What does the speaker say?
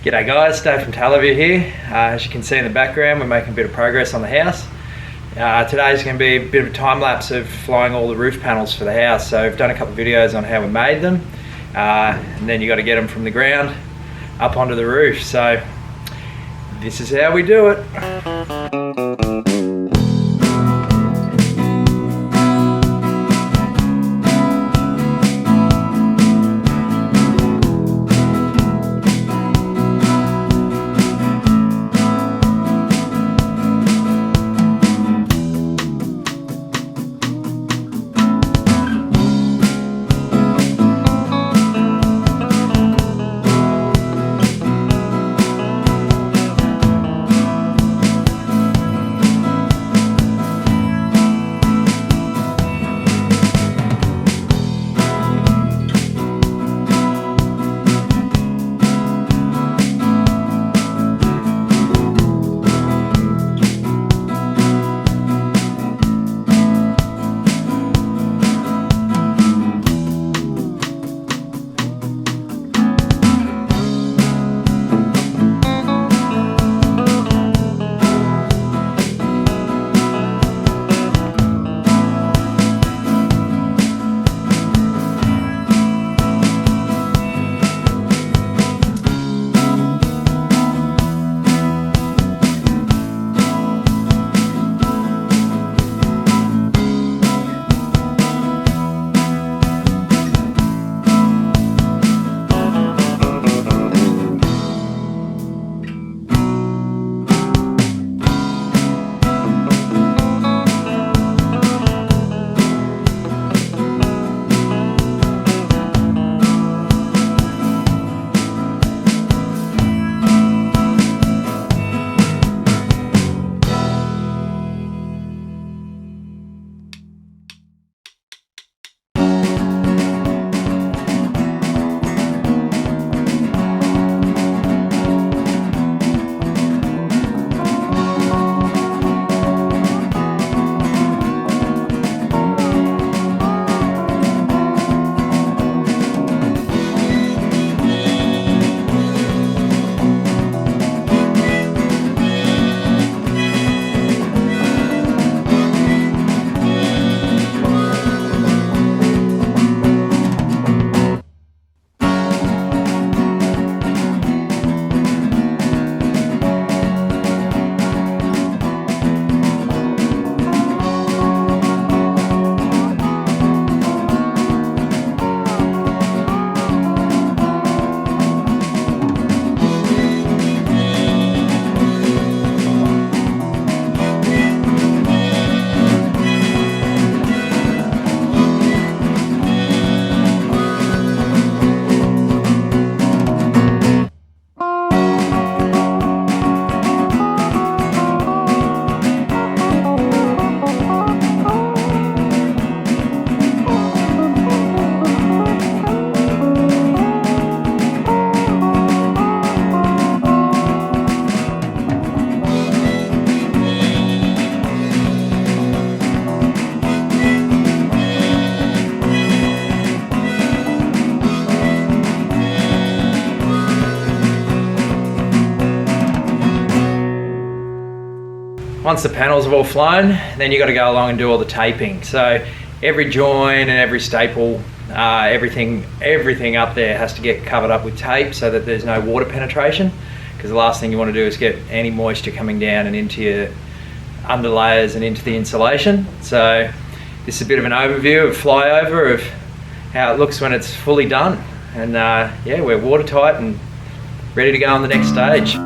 G'day guys, Dave from Tallow here. As you can see in the background, we're making a bit of progress on the house. Today's going to be a bit of a time lapse of flying all the roof panels for the house. So we've done a couple of videos on how we made them, and then you got to get them from the ground up onto the roof. So this is how we do it. Once the panels have all flown, then you got to go along and do all the taping. So every join and every staple, everything up there has to get covered up with tape so that there's no water penetration, because the last thing you want to do is get any moisture coming down and into your underlayers and into the insulation. So this is a bit of an overview of flyover of how it looks when it's fully done. And yeah, we're watertight and ready to go on the next stage.